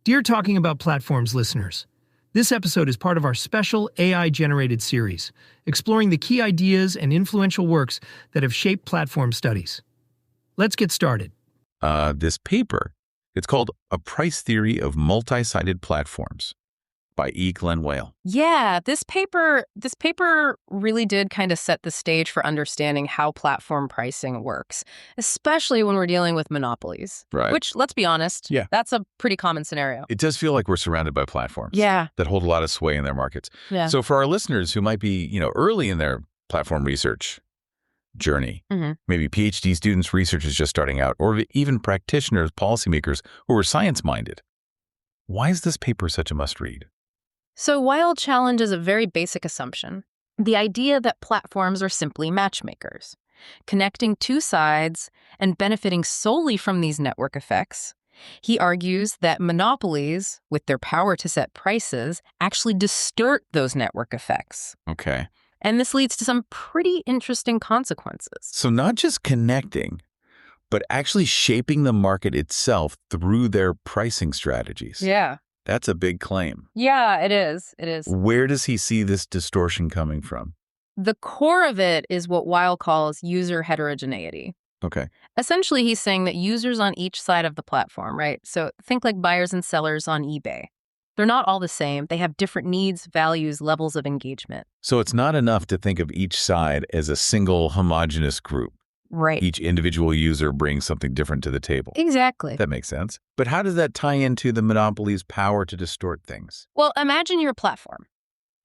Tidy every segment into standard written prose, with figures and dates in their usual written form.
Dear Talking About Platforms listeners, this episode is part of our special AI-generated series, exploring the key ideas and influential works that have shaped platform studies. Let's get started. This paper, it's called A Price Theory of Multi-Sided Platforms by Glen Weyl. Yeah, this paper really did kind of set the stage for understanding how platform pricing works, especially when we're dealing with monopolies. Right. Which, let's be honest, that's a pretty common scenario. It does feel like we're surrounded by platforms that hold a lot of sway in their markets. Yeah. So for our listeners who might be, early in their platform research journey, maybe PhD students, researchers just starting out, or even practitioners, policymakers who are science-minded, why is this paper such a must-read? So Weyl challenges a very basic assumption, the idea that platforms are simply matchmakers, connecting two sides and benefiting solely from these network effects. He argues that monopolies, with their power to set prices, actually distort those network effects. Okay. And this leads to some pretty interesting consequences. So not just connecting, but actually shaping the market itself through their pricing strategies. Yeah. That's a big claim. Yeah, it is. It is. Where does he see this distortion coming from? The core of it is what Weyl calls user heterogeneity. Okay. Essentially, he's saying that users on each side of the platform, right? So think like buyers and sellers on eBay. They're not all the same. They have different needs, values, levels of engagement. So it's not enough to think of each side as a single homogeneous group. Right. Each individual user brings something different to the table. Exactly. That makes sense. But how does that tie into the monopoly's power to distort things? Well, imagine you're a platform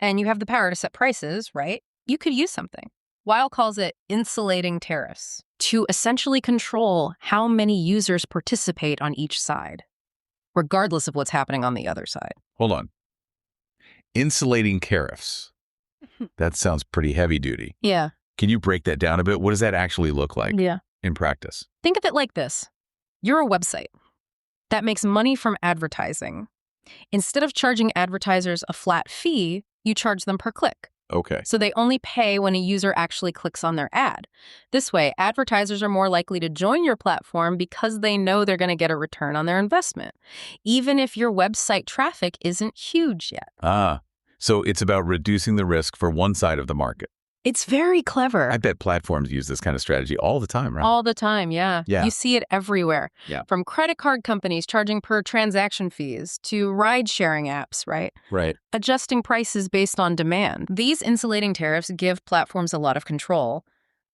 and you have the power to set prices, right? You could use something. Weyl calls it insulating tariffs to essentially control how many users participate on each side, regardless of what's happening on the other side. Hold on. Insulating tariffs. That sounds pretty heavy duty. Yeah. Can you break that down a bit? What does that actually look like in practice? Think of it like this. You're a website that makes money from advertising. Instead of charging advertisers a flat fee, you charge them per click. Okay. So they only pay when a user actually clicks on their ad. This way, advertisers are more likely to join your platform because they know they're going to get a return on their investment, even if your website traffic isn't huge yet. So it's about reducing the risk for one side of the market. It's very clever. I bet platforms use this kind of strategy all the time, right? All the time, yeah. You see it everywhere. Yeah. From credit card companies charging per transaction fees to ride-sharing apps, right? Right. Adjusting prices based on demand. These insulating tariffs give platforms a lot of control.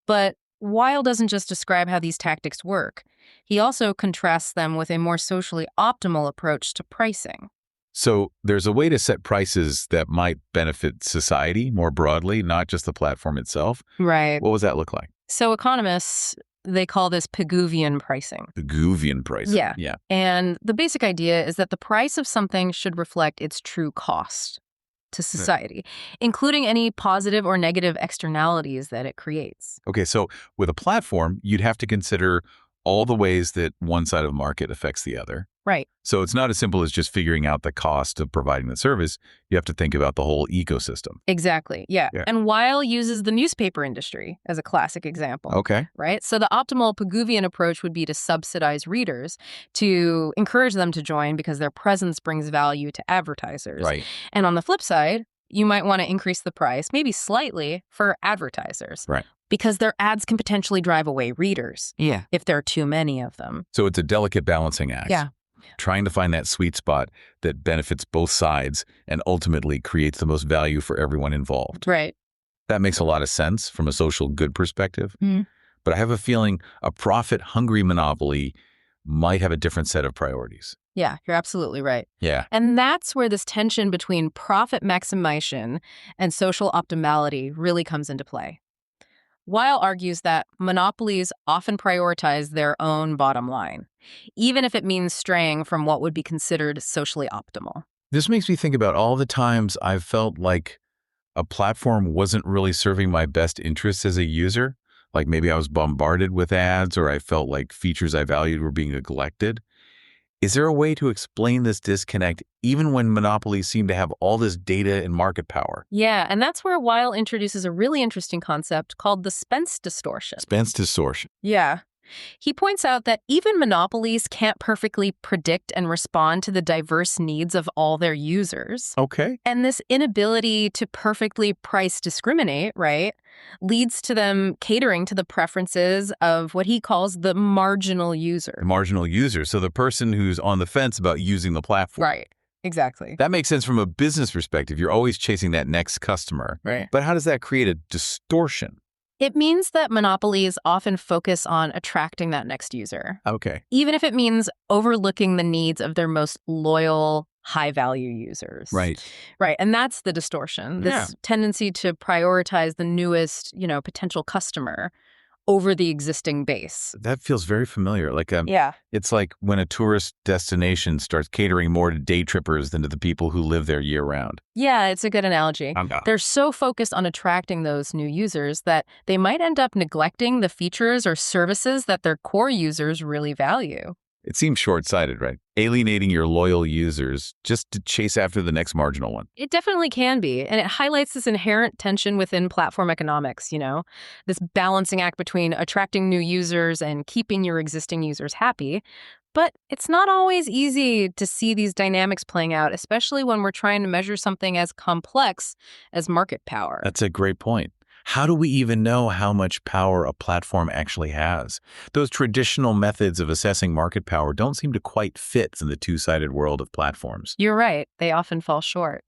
But Weyl doesn't just describe how these tactics work. He also contrasts them with a more socially optimal approach to pricing. So there's a way to set prices that might benefit society more broadly, not just the platform itself. Right. What does that look like? So economists, they call this Pigouvian pricing. Pigouvian pricing. Yeah. And the basic idea is that the price of something should reflect its true cost to society, including any positive or negative externalities that it creates. Okay, so with a platform, you'd have to consider all the ways that one side of the market affects the other. Right. So it's not as simple as just figuring out the cost of providing the service. You have to think about the whole ecosystem. Exactly. Yeah. And Weyl uses the newspaper industry as a classic example. Okay. Right. So the optimal Pigouvian approach would be to subsidize readers, to encourage them to join because their presence brings value to advertisers. Right. And on the flip side, you might want to increase the price, maybe slightly, for advertisers. Right. Because their ads can potentially drive away readers. Yeah. If there are too many of them. So it's a delicate balancing act. Yeah. Trying to find that sweet spot that benefits both sides and ultimately creates the most value for everyone involved. Right. That makes a lot of sense from a social good perspective. Mm. But I have a feeling a profit-hungry monopoly might have a different set of priorities. Yeah, you're absolutely right. Yeah. And that's where this tension between profit maximization and social optimality really comes into play. Weyl argues that monopolies often prioritize their own bottom line, even if it means straying from what would be considered socially optimal. This makes me think about all the times I've felt like a platform wasn't really serving my best interests as a user. Like maybe I was bombarded with ads or I felt like features I valued were being neglected. Is there a way to explain this disconnect even when monopolies seem to have all this data and market power? Yeah, and that's where Weyl introduces a really interesting concept called the Spence distortion. Spence distortion. Yeah. He points out that even monopolies can't perfectly predict and respond to the diverse needs of all their users. Okay. And this inability to perfectly price discriminate, right, leads to them catering to the preferences of what he calls the marginal user. The marginal user, so the person who's on the fence about using the platform. Right. Exactly. That makes sense from a business perspective. You're always chasing that next customer. Right. But how does that create a distortion? It means that monopolies often focus on attracting that next user, Okay. even if it means overlooking the needs of their most loyal, high-value users. Right. Right, and that's the distortion, this Yeah. tendency to prioritize the newest, potential customer over the existing base. That feels very familiar. Yeah. It's like when a tourist destination starts catering more to day trippers than to the people who live there year round. Yeah, it's a good analogy. Okay. They're so focused on attracting those new users that they might end up neglecting the features or services that their core users really value. It seems short-sighted, right? Alienating your loyal users just to chase after the next marginal one. It definitely can be, and it highlights this inherent tension within platform economics, this balancing act between attracting new users and keeping your existing users happy. But it's not always easy to see these dynamics playing out, especially when we're trying to measure something as complex as market power. That's a great point. How do we even know how much power a platform actually has? Those traditional methods of assessing market power don't seem to quite fit in the two-sided world of platforms. You're right, they often fall short.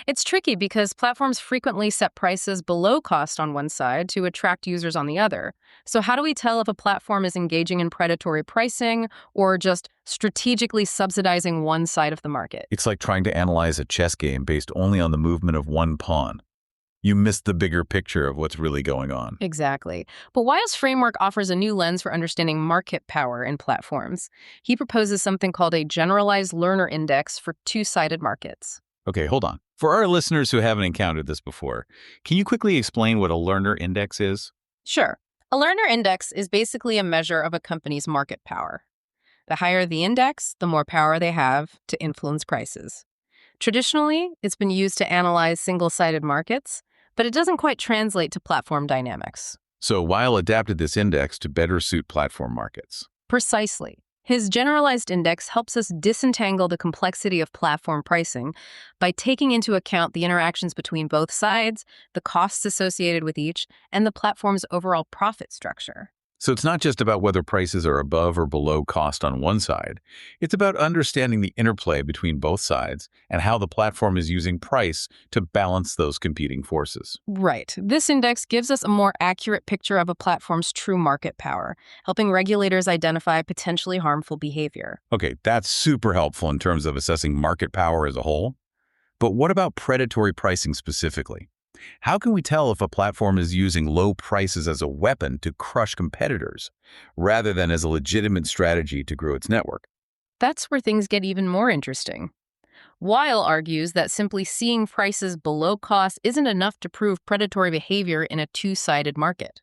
It's tricky because platforms frequently set prices below cost on one side to attract users on the other. So how do we tell if a platform is engaging in predatory pricing or just strategically subsidizing one side of the market? It's like trying to analyze a chess game based only on the movement of one pawn. You miss the bigger picture of what's really going on. Exactly. But Weyl's framework offers a new lens for understanding market power in platforms. He proposes something called a generalized learner index for two-sided markets. Okay, hold on. For our listeners who haven't encountered this before, can you quickly explain what a learner index is? Sure. A learner index is basically a measure of a company's market power. The higher the index, the more power they have to influence prices. Traditionally, it's been used to analyze single-sided markets, but it doesn't quite translate to platform dynamics. So Weil adapted this index to better suit platform markets. Precisely. His generalized index helps us disentangle the complexity of platform pricing by taking into account the interactions between both sides, the costs associated with each, and the platform's overall profit structure. So it's not just about whether prices are above or below cost on one side. It's about understanding the interplay between both sides and how the platform is using price to balance those competing forces. Right. This index gives us a more accurate picture of a platform's true market power, helping regulators identify potentially harmful behavior. Okay, that's super helpful in terms of assessing market power as a whole. But what about predatory pricing specifically? How can we tell if a platform is using low prices as a weapon to crush competitors, rather than as a legitimate strategy to grow its network? That's where things get even more interesting. Weil argues that simply seeing prices below cost isn't enough to prove predatory behavior in a two-sided market.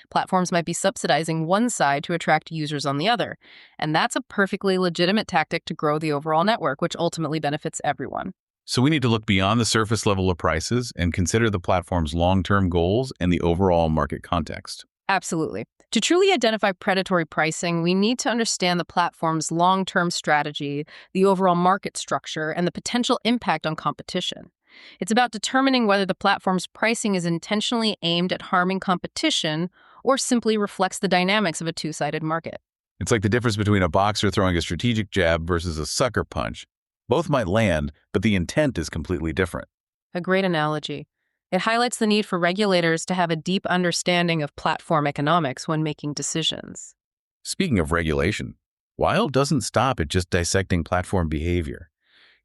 Platforms might be subsidizing one side to attract users on the other, and that's a perfectly legitimate tactic to grow the overall network, which ultimately benefits everyone. So we need to look beyond the surface level of prices and consider the platform's long-term goals and the overall market context. Absolutely. To truly identify predatory pricing, we need to understand the platform's long-term strategy, the overall market structure, and the potential impact on competition. It's about determining whether the platform's pricing is intentionally aimed at harming competition or simply reflects the dynamics of a two-sided market. It's like the difference between a boxer throwing a strategic jab versus a sucker punch. Both might land, but the intent is completely different. A great analogy. It highlights the need for regulators to have a deep understanding of platform economics when making decisions. Speaking of regulation, Weil doesn't stop at just dissecting platform behavior.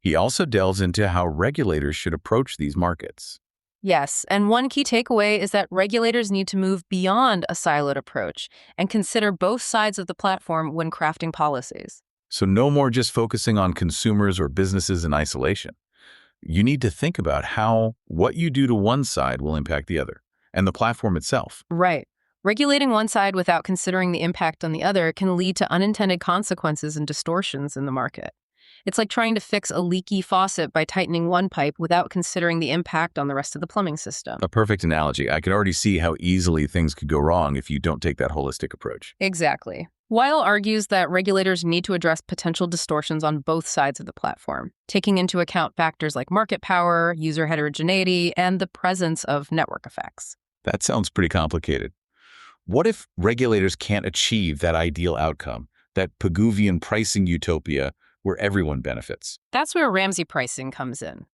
He also delves into how regulators should approach these markets. Yes, and one key takeaway is that regulators need to move beyond a siloed approach and consider both sides of the platform when crafting policies. So no more just focusing on consumers or businesses in isolation. You need to think about how what you do to one side will impact the other, and the platform itself. Right. Regulating one side without considering the impact on the other can lead to unintended consequences and distortions in the market. It's like trying to fix a leaky faucet by tightening one pipe without considering the impact on the rest of the plumbing system. A perfect analogy. I can already see how easily things could go wrong if you don't take that holistic approach. Exactly. Weyl argues that regulators need to address potential distortions on both sides of the platform, taking into account factors like market power, user heterogeneity, and the presence of network effects. That sounds pretty complicated. What if regulators can't achieve that ideal outcome, that Pigouvian pricing utopia where everyone benefits? That's where Ramsey pricing comes in.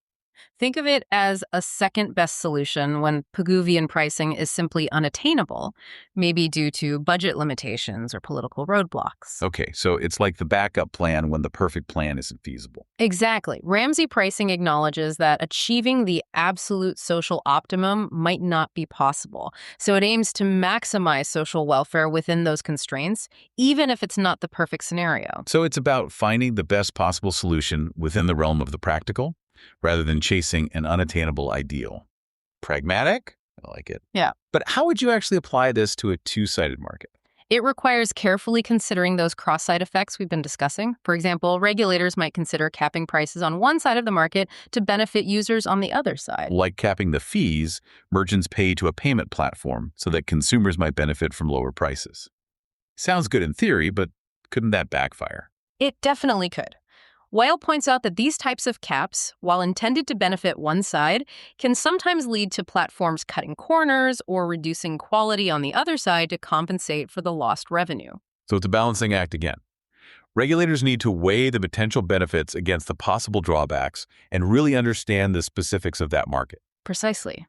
Think of it as a second-best solution when Pigouvian pricing is simply unattainable, maybe due to budget limitations or political roadblocks. Okay, so it's like the backup plan when the perfect plan isn't feasible. Exactly. Ramsey pricing acknowledges that achieving the absolute social optimum might not be possible, so it aims to maximize social welfare within those constraints, even if it's not the perfect scenario. So it's about finding the best possible solution within the realm of the practical, rather than chasing an unattainable ideal. Pragmatic? I like it. Yeah. But how would you actually apply this to a two-sided market? It requires carefully considering those cross-side effects we've been discussing. For example, regulators might consider capping prices on one side of the market to benefit users on the other side. Like capping the fees merchants pay to a payment platform so that consumers might benefit from lower prices. Sounds good in theory, but couldn't that backfire? It definitely could. Weyl points out that these types of caps, while intended to benefit one side, can sometimes lead to platforms cutting corners or reducing quality on the other side to compensate for the lost revenue. So it's a balancing act again. Regulators need to weigh the potential benefits against the possible drawbacks and really understand the specifics of that market. Precisely.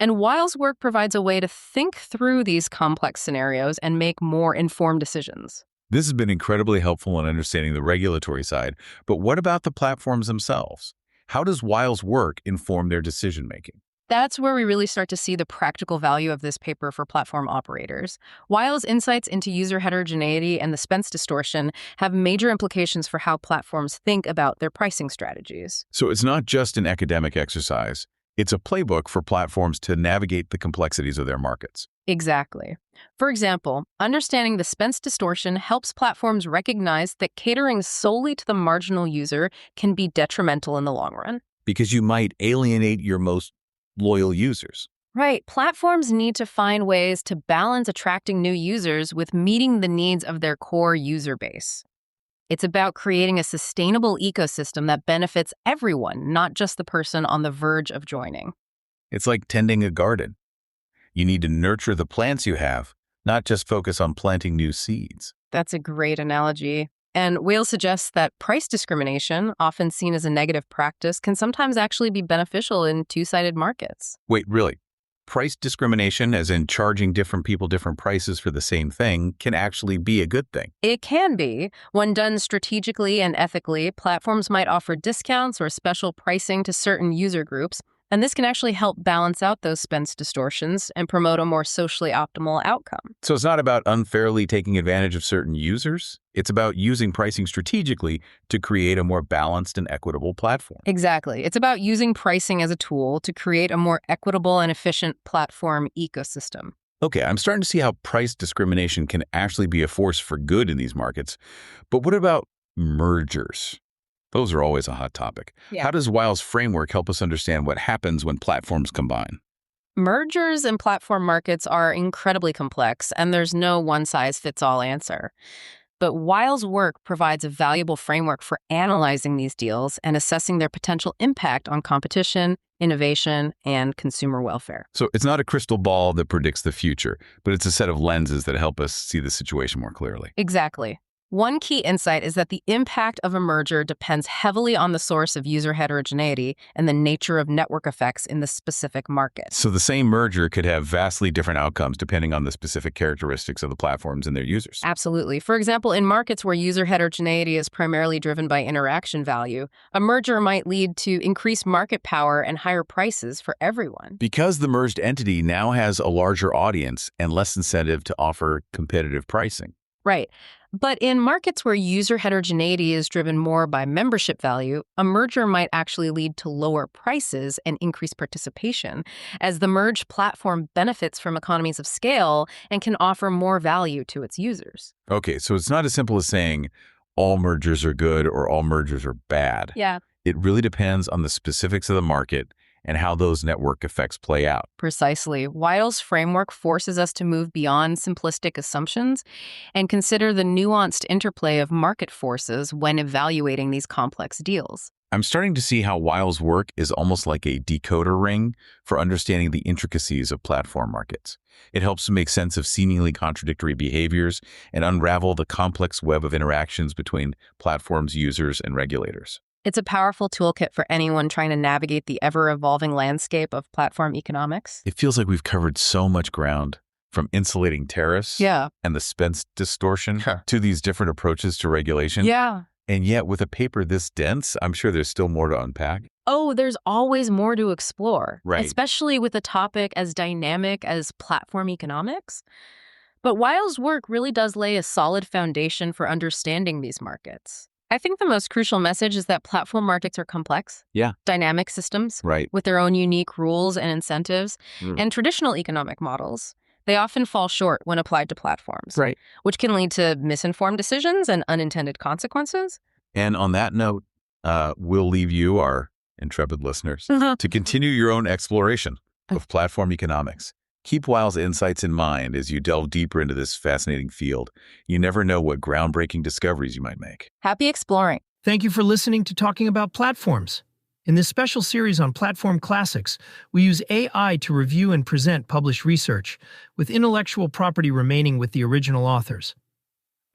And Weyl's work provides a way to think through these complex scenarios and make more informed decisions. This has been incredibly helpful in understanding the regulatory side, but what about the platforms themselves? How does Weyl's work inform their decision-making? That's where we really start to see the practical value of this paper for platform operators. Weyl's insights into user heterogeneity and the Spence distortion have major implications for how platforms think about their pricing strategies. So it's not just an academic exercise. It's a playbook for platforms to navigate the complexities of their markets. Exactly. For example, understanding the Spence distortion helps platforms recognize that catering solely to the marginal user can be detrimental in the long run. Because you might alienate your most loyal users. Right. Platforms need to find ways to balance attracting new users with meeting the needs of their core user base. It's about creating a sustainable ecosystem that benefits everyone, not just the person on the verge of joining. It's like tending a garden. You need to nurture the plants you have, not just focus on planting new seeds. That's a great analogy. And Weyl suggests that price discrimination, often seen as a negative practice, can sometimes actually be beneficial in two-sided markets. Wait, really? Price discrimination, as in charging different people different prices for the same thing, can actually be a good thing. It can be. When done strategically and ethically, platforms might offer discounts or special pricing to certain user groups, and this can actually help balance out those Spence distortions and promote a more socially optimal outcome. So it's not about unfairly taking advantage of certain users. It's about using pricing strategically to create a more balanced and equitable platform. Exactly. It's about using pricing as a tool to create a more equitable and efficient platform ecosystem. Okay, I'm starting to see how price discrimination can actually be a force for good in these markets. But what about mergers? Those are always a hot topic. Yeah. How does Weyl's framework help us understand what happens when platforms combine? Mergers in platform markets are incredibly complex, and there's no one-size-fits-all answer. But Weyl's work provides a valuable framework for analyzing these deals and assessing their potential impact on competition, innovation, and consumer welfare. So it's not a crystal ball that predicts the future, but it's a set of lenses that help us see the situation more clearly. Exactly. One key insight is that the impact of a merger depends heavily on the source of user heterogeneity and the nature of network effects in the specific market. So the same merger could have vastly different outcomes depending on the specific characteristics of the platforms and their users. Absolutely. For example, in markets where user heterogeneity is primarily driven by interaction value, a merger might lead to increased market power and higher prices for everyone. Because the merged entity now has a larger audience and less incentive to offer competitive pricing. Right. But in markets where user heterogeneity is driven more by membership value, a merger might actually lead to lower prices and increased participation, as the merged platform benefits from economies of scale and can offer more value to its users. Okay, so it's not as simple as saying all mergers are good or all mergers are bad. Yeah. It really depends on the specifics of the market and how those network effects play out. Precisely. Weyl's framework forces us to move beyond simplistic assumptions and consider the nuanced interplay of market forces when evaluating these complex deals. I'm starting to see how Weyl's work is almost like a decoder ring for understanding the intricacies of platform markets. It helps to make sense of seemingly contradictory behaviors and unravel the complex web of interactions between platforms, users, and regulators. It's a powerful toolkit for anyone trying to navigate the ever-evolving landscape of platform economics. It feels like we've covered so much ground, from insulating tariffs and the Spence distortion to these different approaches to regulation. Yeah. And yet, with a paper this dense, I'm sure there's still more to unpack. Oh, there's always more to explore, Right. especially with a topic as dynamic as platform economics. But Weyl's work really does lay a solid foundation for understanding these markets. I think the most crucial message is that platform markets are complex, dynamic systems Right. with their own unique rules and incentives, Mm. and traditional economic models. They often fall short when applied to platforms, Right. which can lead to misinformed decisions and unintended consequences. And on that note, we'll leave you, our intrepid listeners, to continue your own exploration of platform economics. Keep Weyl's insights in mind as you delve deeper into this fascinating field. You never know what groundbreaking discoveries you might make. Happy exploring. Thank you for listening to Talking About Platforms. In this special series on platform classics, we use AI to review and present published research, with intellectual property remaining with the original authors.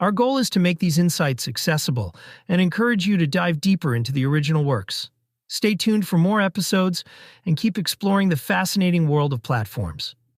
Our goal is to make these insights accessible and encourage you to dive deeper into the original works. Stay tuned for more episodes and keep exploring the fascinating world of platforms.